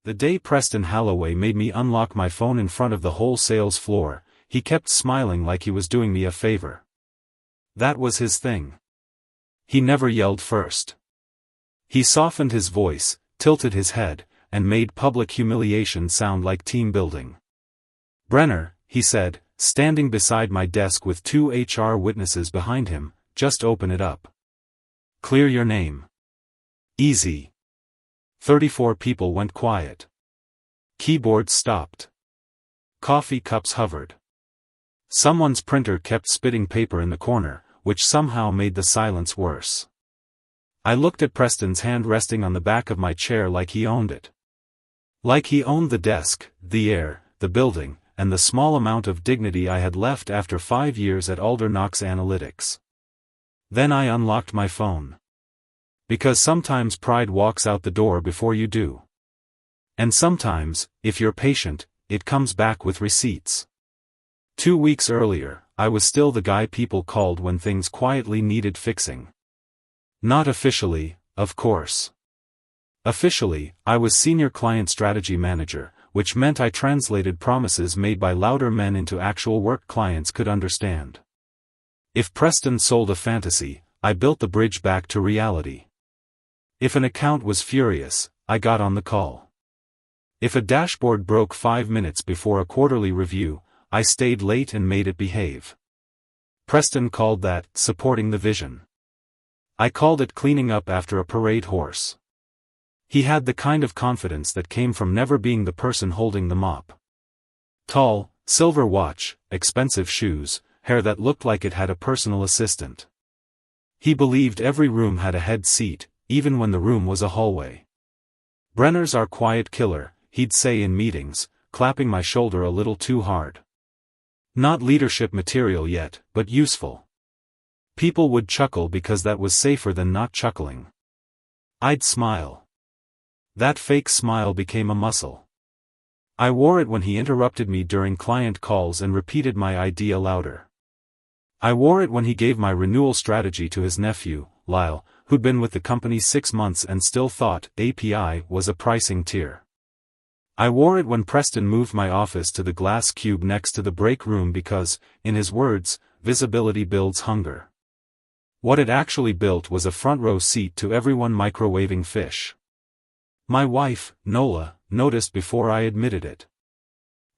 The day Preston Holloway made me unlock my phone in front of the whole sales floor, he kept smiling like he was doing me a favor. That was his thing. He never yelled first. He softened his voice, tilted his head, and made public humiliation sound like team building. "Brenner," he said, standing beside my desk with 2 HR witnesses behind him, "just open it up. Clear your name. Easy." 34 people went quiet. Keyboards stopped. Coffee cups hovered. Someone's printer kept spitting paper in the corner, which somehow made the silence worse. I looked at Preston's hand resting on the back of my chair like he owned it. Like he owned the desk, the air, the building, and the small amount of dignity I had left after 5 years at Alder Knox Analytics. Then I unlocked my phone. Because sometimes pride walks out the door before you do. And sometimes, if you're patient, it comes back with receipts. 2 weeks earlier, I was still the guy people called when things quietly needed fixing. Not officially, of course. Officially, I was Senior Client Strategy Manager, which meant I translated promises made by louder men into actual work clients could understand. If Preston sold a fantasy, I built the bridge back to reality. If an account was furious, I got on the call. If a dashboard broke 5 minutes before a quarterly review, I stayed late and made it behave. Preston called that supporting the vision. I called it cleaning up after a parade horse. He had the kind of confidence that came from never being the person holding the mop. Tall, silver watch, expensive shoes, hair that looked like it had a personal assistant. He believed every room had a head seat, even when the room was a hallway. "Brenner's our quiet killer," he'd say in meetings, clapping my shoulder a little too hard. Not leadership material yet, but useful. People would chuckle because that was safer than not chuckling. I'd smile. That fake smile became a muscle. I wore it when he interrupted me during client calls and repeated my idea louder. I wore it when he gave my renewal strategy to his nephew, Lyle, who'd been with the company 6 months and still thought API was a pricing tier. I wore it when Preston moved my office to the glass cube next to the break room because, in his words, visibility builds hunger. What it actually built was a front row seat to everyone microwaving fish. My wife, Nola, noticed before I admitted it.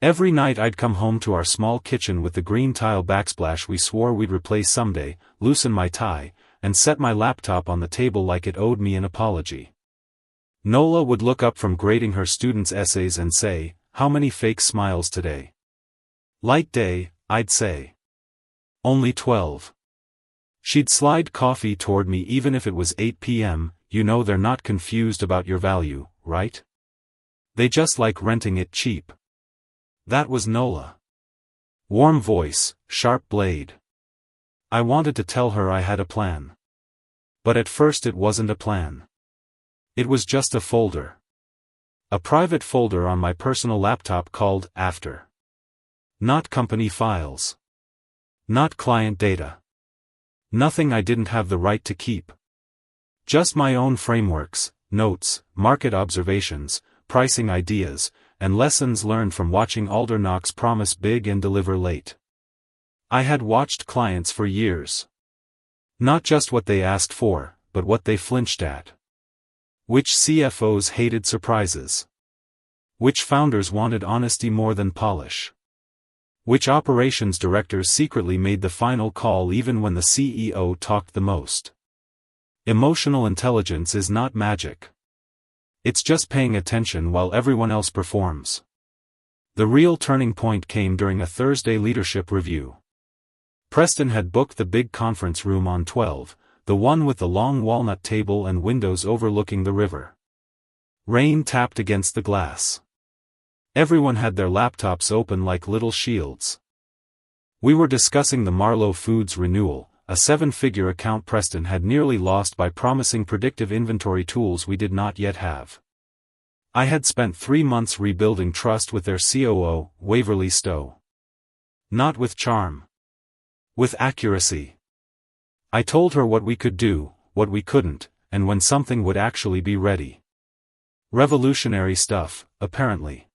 Every night I'd come home to our small kitchen with the green tile backsplash we swore we'd replace someday, loosen my tie, and set my laptop on the table like it owed me an apology. Nola would look up from grading her students' essays and say, "How many fake smiles today?" "Light day," I'd say. "Only 12. She'd slide coffee toward me even if it was 8 p.m., "You know they're not confused about your value, right? They just like renting it cheap." That was Nola. Warm voice, sharp blade. I wanted to tell her I had a plan. But at first it wasn't a plan. It was just a folder. A private folder on my personal laptop called After. Not company files. Not client data. Nothing I didn't have the right to keep. Just my own frameworks, notes, market observations, pricing ideas, and lessons learned from watching Alder Knox promise big and deliver late. I had watched clients for years. Not just what they asked for, but what they flinched at. Which CFOs hated surprises. Which founders wanted honesty more than polish. Which operations directors secretly made the final call even when the CEO talked the most. Emotional intelligence is not magic. It's just paying attention while everyone else performs. The real turning point came during a Thursday leadership review. Preston had booked the big conference room on 12, the one with the long walnut table and windows overlooking the river. Rain tapped against the glass. Everyone had their laptops open like little shields. We were discussing the Marlowe Foods renewal, a 7-figure account Preston had nearly lost by promising predictive inventory tools we did not yet have. I had spent 3 months rebuilding trust with their COO, Waverly Stowe. Not with charm. With accuracy. I told her what we could do, what we couldn't, and when something would actually be ready. Revolutionary stuff, apparently.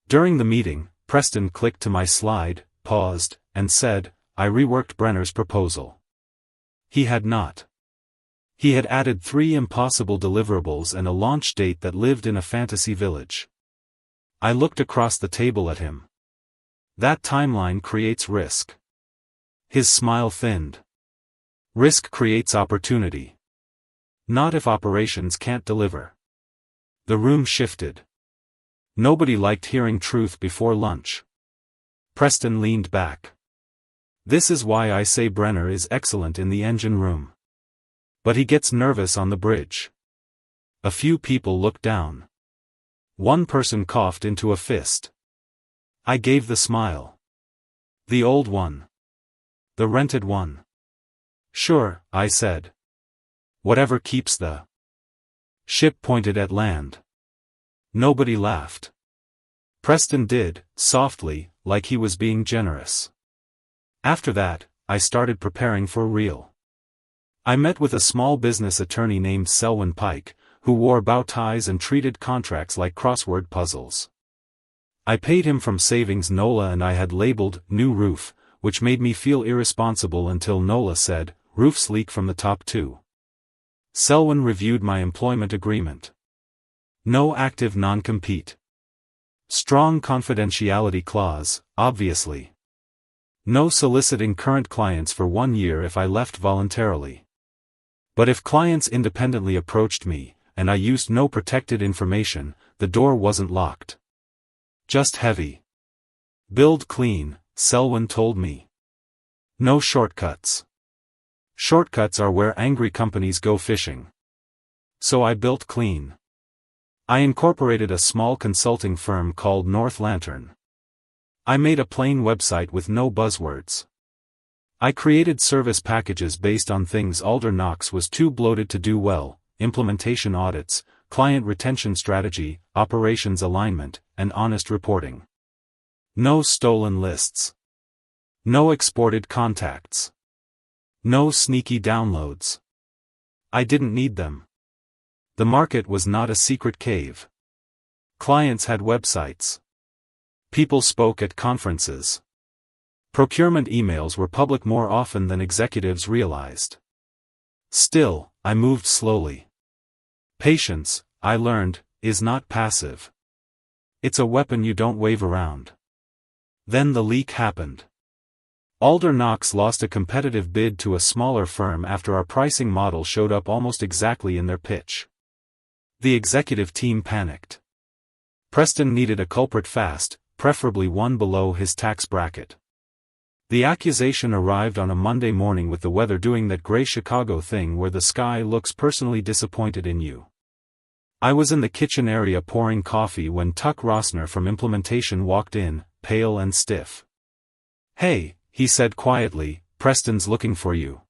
During the meeting, Preston clicked to my slide, paused, and said, "I reworked Brenner's proposal." He had not. He had added 3 impossible deliverables and a launch date that lived in a fantasy village. I looked across the table at him. That timeline creates risk. His smile thinned. Risk creates opportunity. Not if operations can't deliver. The room shifted. Nobody liked hearing truth before lunch. Preston leaned back. "This is why I say Brenner is excellent in the engine room. But he gets nervous on the bridge." A few people looked down. One person coughed into a fist. I gave the smile. "The old one. The rented one." "Sure," I said. "Whatever keeps the ship pointed at land." Nobody laughed. Preston did, softly, like he was being generous. After that, I started preparing for real. I met with a small business attorney named Selwyn Pike, who wore bow ties and treated contracts like crossword puzzles. I paid him from savings Nola and I had labeled "new roof," which made me feel irresponsible until Nola said, "Roofs leak from the top too." Selwyn reviewed my employment agreement. No active non-compete. Strong confidentiality clause, obviously. No soliciting current clients for 1 year if I left voluntarily. But if clients independently approached me, and I used no protected information, the door wasn't locked. Just heavy. "Build clean," Selwyn told me. "No shortcuts. Shortcuts are where angry companies go fishing." So I built clean. I incorporated a small consulting firm called North Lantern. I made a plain website with no buzzwords. I created service packages based on things Alder Knox was too bloated to do well: implementation audits, client retention strategy, operations alignment, and honest reporting. No stolen lists. No exported contacts. No sneaky downloads. I didn't need them. The market was not a secret cave. Clients had websites. People spoke at conferences. Procurement emails were public more often than executives realized. Still, I moved slowly. Patience, I learned, is not passive. It's a weapon you don't wave around. Then the leak happened. Alder Knox lost a competitive bid to a smaller firm after our pricing model showed up almost exactly in their pitch. The executive team panicked. Preston needed a culprit fast, preferably one below his tax bracket. The accusation arrived on a Monday morning with the weather doing that gray Chicago thing where the sky looks personally disappointed in you. I was in the kitchen area pouring coffee when Tuck Rossner from implementation walked in, pale and stiff. "Hey," he said quietly, "Preston's looking for you."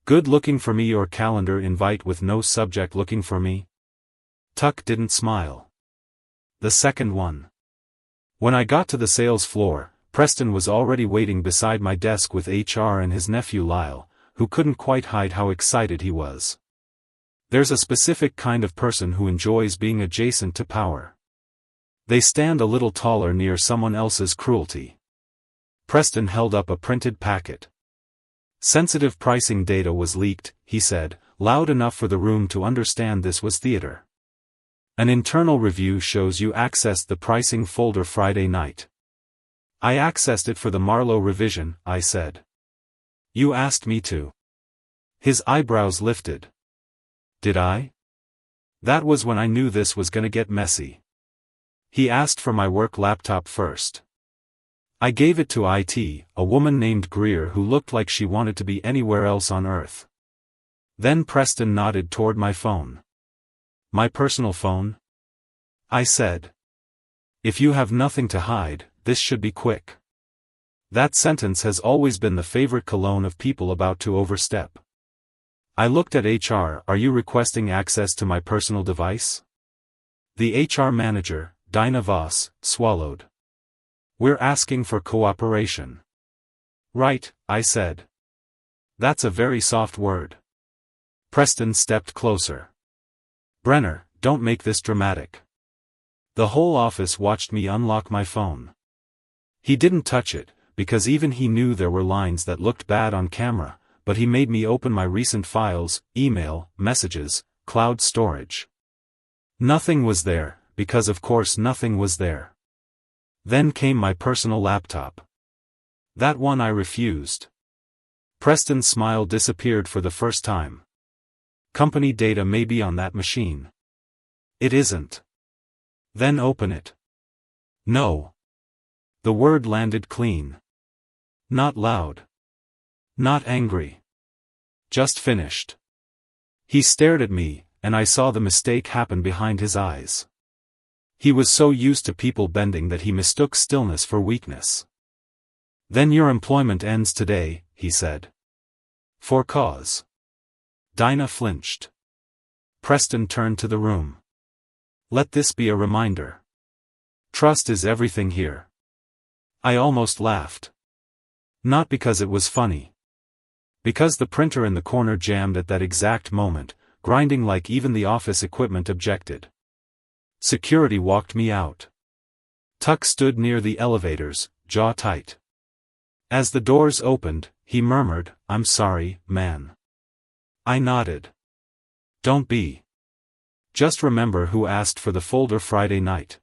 "Good looking for me or calendar invite with no subject looking for me?" Tuck didn't smile. "The second one." When I got to the sales floor, Preston was already waiting beside my desk with HR and his nephew Lyle, who couldn't quite hide how excited he was. There's a specific kind of person who enjoys being adjacent to power. They stand a little taller near someone else's cruelty. Preston held up a printed packet. "Sensitive pricing data was leaked," he said, loud enough for the room to understand this was theater. "An internal review shows you accessed the pricing folder Friday night." "I accessed it for the Marlowe revision," I said. "You asked me to." His eyebrows lifted. "Did I?" That was when I knew this was gonna get messy. He asked for my work laptop first. I gave it to IT, a woman named Greer who looked like she wanted to be anywhere else on Earth. Then Preston nodded toward my phone. "My personal phone?" I said. "If you have nothing to hide, this should be quick." That sentence has always been the favorite cologne of people about to overstep. I looked at HR. "Are you requesting access to my personal device?" The HR manager, Dinah Voss, swallowed. "We're asking for cooperation." "Right," I said. "That's a very soft word." Preston stepped closer. "Brenner, don't make this dramatic." The whole office watched me unlock my phone. He didn't touch it, because even he knew there were lines that looked bad on camera, but he made me open my recent files, email, messages, cloud storage. Nothing was there, because of course nothing was there. Then came my personal laptop. That one I refused. Preston's smile disappeared for the first time. "Company data may be on that machine." "It isn't." "Then open it." "No." The word landed clean. Not loud. Not angry. Just finished. He stared at me, and I saw the mistake happen behind his eyes. He was so used to people bending that he mistook stillness for weakness. "Then your employment ends today," he said. "For cause." Dinah flinched. Preston turned to the room. "Let this be a reminder. Trust is everything here." I almost laughed. Not because it was funny. Because the printer in the corner jammed at that exact moment, grinding like even the office equipment objected. Security walked me out. Tuck stood near the elevators, jaw tight. As the doors opened, he murmured, "I'm sorry, man." I nodded. "Don't be. Just remember who asked for the folder Friday night."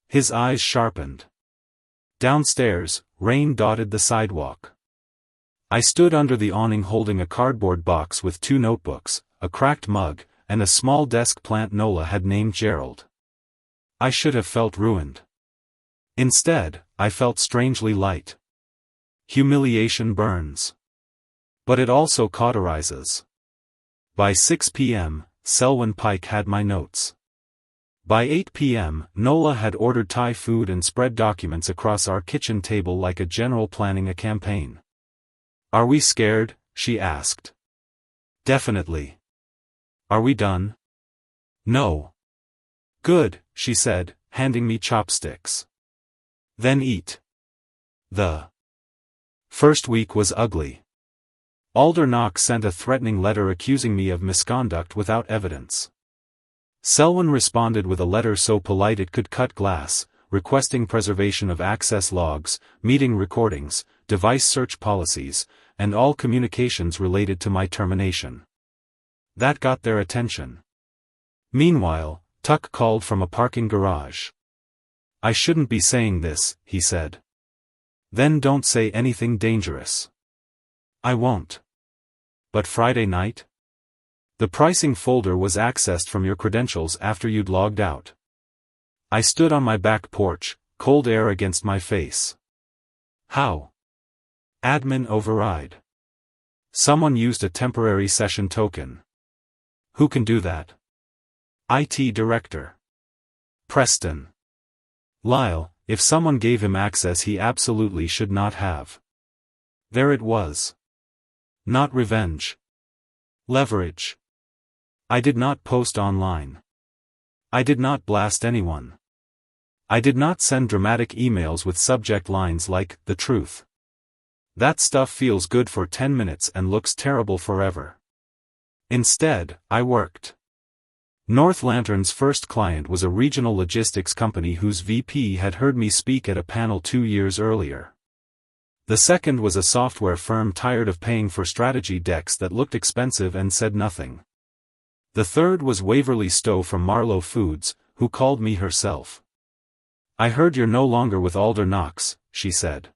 His eyes sharpened. Downstairs, rain dotted the sidewalk. I stood under the awning holding a cardboard box with 2 notebooks, a cracked mug, and a small desk plant Nola had named Gerald. I should have felt ruined. Instead, I felt strangely light. Humiliation burns. But it also cauterizes. By 6 p.m., Selwyn Pike had my notes. By 8 p.m., Nola had ordered Thai food and spread documents across our kitchen table like a general planning a campaign. "Are we scared?" she asked. "Definitely." "Are we done?" "No." "Good," she said, handing me chopsticks. "Then eat." The first week was ugly. Alder Knox sent a threatening letter accusing me of misconduct without evidence. Selwyn responded with a letter so polite it could cut glass, requesting preservation of access logs, meeting recordings, device search policies, and all communications related to my termination. That got their attention. Meanwhile, Tuck called from a parking garage. "I shouldn't be saying this," he said. "Then don't say anything dangerous." "I won't." "But Friday night? The pricing folder was accessed from your credentials after you'd logged out." I stood on my back porch, cold air against my face. "How?" "Admin override. Someone used a temporary session token." "Who can do that?" "IT director. Preston. Lyle, if someone gave him access he absolutely should not have." There it was. Not revenge. Leverage. I did not post online. I did not blast anyone. I did not send dramatic emails with subject lines like, "The truth." That stuff feels good for 10 minutes and looks terrible forever. Instead, I worked. North Lantern's first client was a regional logistics company whose VP had heard me speak at a panel 2 years earlier. The second was a software firm tired of paying for strategy decks that looked expensive and said nothing. The third was Waverly Stowe from Marlowe Foods, who called me herself. "I heard you're no longer with Alder Knox," she said.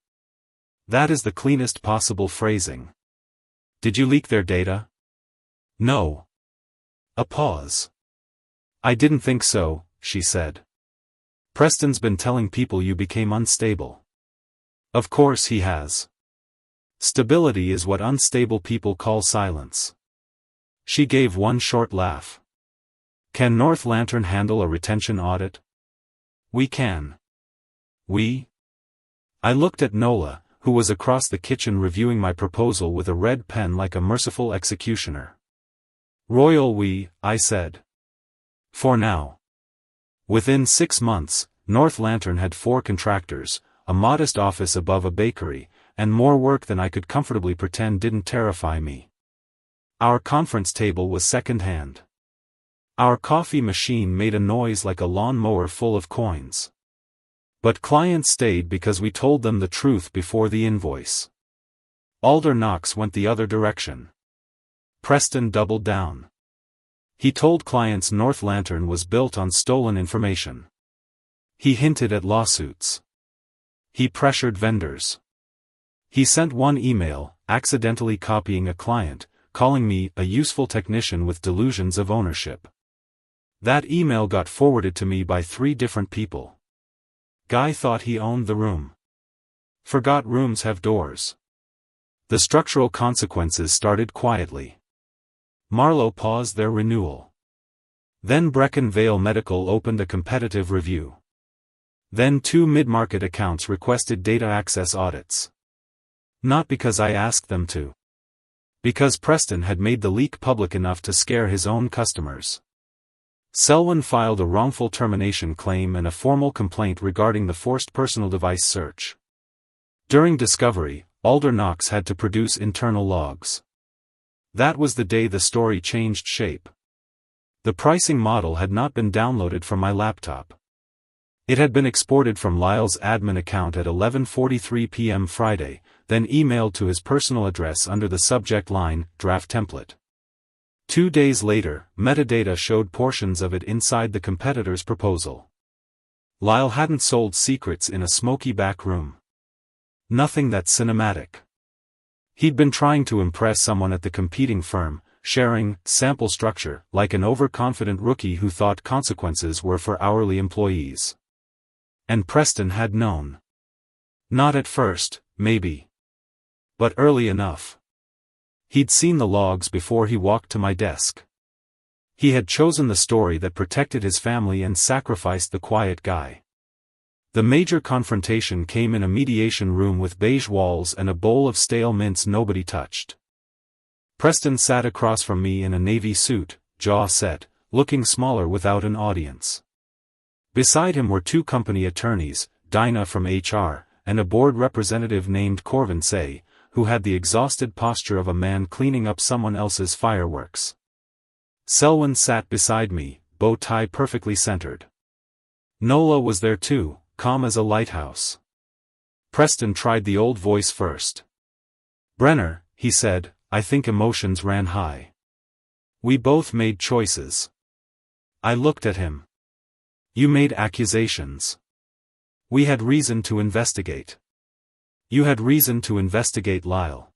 That is the cleanest possible phrasing. "Did you leak their data?" "No." A pause. "I didn't think so," she said. "Preston's been telling people you became unstable." "Of course he has. Stability is what unstable people call silence." She gave one short laugh. "Can North Lantern handle a retention audit?" "We can." "We?" I looked at Nola, who was across the kitchen reviewing my proposal with a red pen like a merciful executioner. "Royal we," I said. "For now." Within 6 months, North Lantern had 4 contractors, a modest office above a bakery, and more work than I could comfortably pretend didn't terrify me. Our conference table was second-hand. Our coffee machine made a noise like a lawn-mower full of coins. But clients stayed because we told them the truth before the invoice. Alder Knox went the other direction. Preston doubled down. He told clients North Lantern was built on stolen information. He hinted at lawsuits. He pressured vendors. He sent one email, accidentally copying a client, calling me a useful technician with delusions of ownership. That email got forwarded to me by 3 different people. Guy thought he owned the room. Forgot rooms have doors. The structural consequences started quietly. Marlowe paused their renewal. Then Brecon Vale Medical opened a competitive review. Then 2 mid-market accounts requested data access audits. Not because I asked them to. Because Preston had made the leak public enough to scare his own customers. Selwyn filed a wrongful termination claim and a formal complaint regarding the forced personal device search. During discovery, Alder Knox had to produce internal logs. That was the day the story changed shape. The pricing model had not been downloaded from my laptop. It had been exported from Lyle's admin account at 11:43 p.m. Friday, then emailed to his personal address under the subject line, Draft Template. 2 days later, metadata showed portions of it inside the competitor's proposal. Lyle hadn't sold secrets in a smoky back room. Nothing that cinematic. He'd been trying to impress someone at the competing firm, sharing sample structure like an overconfident rookie who thought consequences were for hourly employees. And Preston had known. Not at first, maybe. But early enough. He'd seen the logs before he walked to my desk. He had chosen the story that protected his family and sacrificed the quiet guy. The major confrontation came in a mediation room with beige walls and a bowl of stale mints nobody touched. Preston sat across from me in a navy suit, jaw set, looking smaller without an audience. Beside him were 2 company attorneys, Dinah from HR, and a board representative named Corvin Say, who had the exhausted posture of a man cleaning up someone else's fireworks. Selwyn sat beside me, bow tie perfectly centered. Nola was there too, calm as a lighthouse. Preston tried the old voice first. "Brenner," he said, "I think emotions ran high. We both made choices." I looked at him. "You made accusations. We had reason to investigate." "You had reason to investigate Lyle."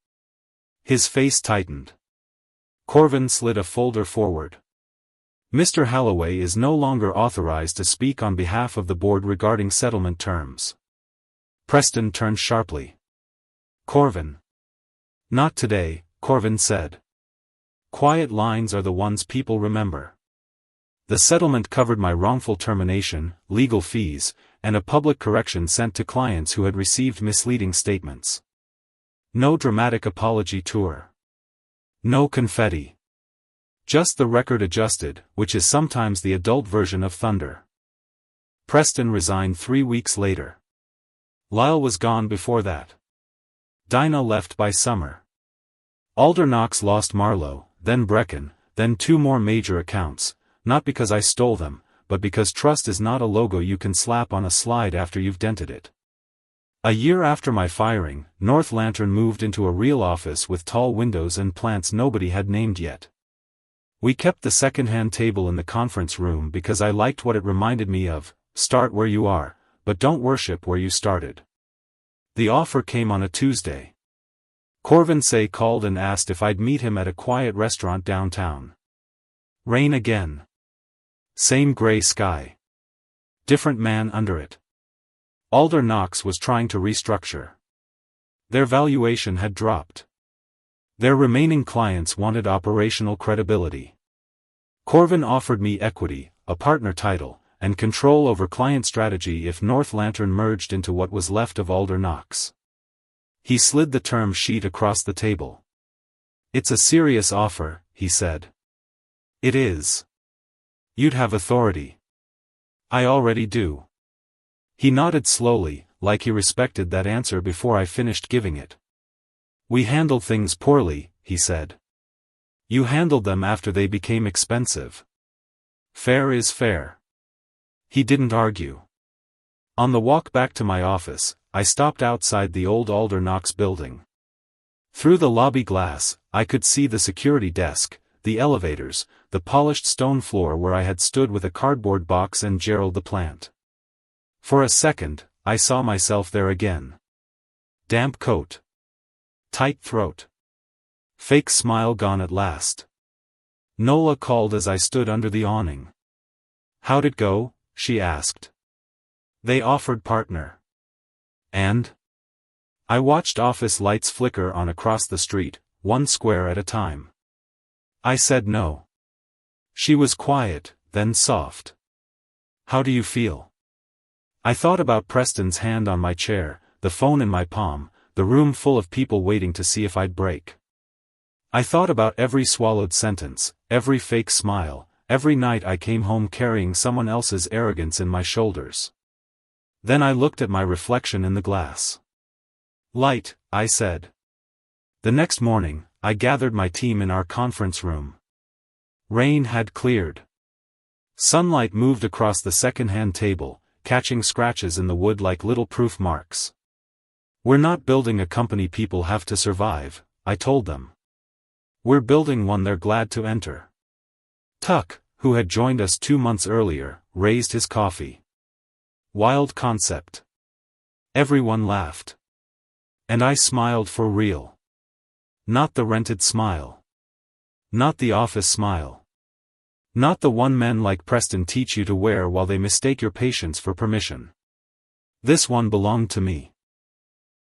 His face tightened. Corvin slid a folder forward. "Mr. Holloway is no longer authorized to speak on behalf of the board regarding settlement terms." Preston turned sharply. "Corvin." "Not today," Corvin said. "Quiet lines are the ones people remember. The settlement covered my wrongful termination, legal fees, and a public correction sent to clients who had received misleading statements. No dramatic apology tour. No confetti. Just the record adjusted, which is sometimes the adult version of thunder." Preston resigned 3 weeks later. Lyle was gone before that. Dinah left by summer. Alder Knox lost Marlowe, then Brecon, then 2 more major accounts, not because I stole them, but because trust is not a logo you can slap on a slide after you've dented it. A year after my firing, North Lantern moved into a real office with tall windows and plants nobody had named yet. We kept the second-hand table in the conference room because I liked what it reminded me of: start where you are, but don't worship where you started. The offer came on a Tuesday. Corvin Say called and asked if I'd meet him at a quiet restaurant downtown. Rain again. Same gray sky. Different man under it. Alder Knox was trying to restructure. Their valuation had dropped. Their remaining clients wanted operational credibility. Corvin offered me equity, a partner title, and control over client strategy if North Lantern merged into what was left of Alder Knox. He slid the term sheet across the table. "It's a serious offer," he said. "It is. You'd have authority." "I already do." He nodded slowly, like he respected that answer before I finished giving it. "We handled things poorly," he said. "You handled them after they became expensive." Fair is fair. He didn't argue. On the walk back to my office, I stopped outside the old Alder Knox building. Through the lobby glass, I could see the security desk, the elevators, the polished stone floor where I had stood with a cardboard box and Gerald the plant. For a second, I saw myself there again. Damp coat. Tight throat. Fake smile gone at last. Nola called as I stood under the awning. "How'd it go?" she asked. "They offered partner." "And?" I watched office lights flicker on across the street, one square at a time. I said no. She was quiet, then soft. "How do you feel?" I thought about Preston's hand on my chair, the phone in my palm, the room full of people waiting to see if I'd break. I thought about every swallowed sentence, every fake smile, every night I came home carrying someone else's arrogance in my shoulders. Then I looked at my reflection in the glass. "Light," I said. The next morning, I gathered my team in our conference room. Rain had cleared. Sunlight moved across the second-hand table, catching scratches in the wood like little proof marks. "We're not building a company people have to survive," I told them. "We're building one they're glad to enter." Tuck, who had joined us 2 months earlier, raised his coffee. Wild concept. Everyone laughed. And I smiled for real. Not the rented smile. Not the office smile. Not the one men like Preston teach you to wear while they mistake your patience for permission. This one belonged to me.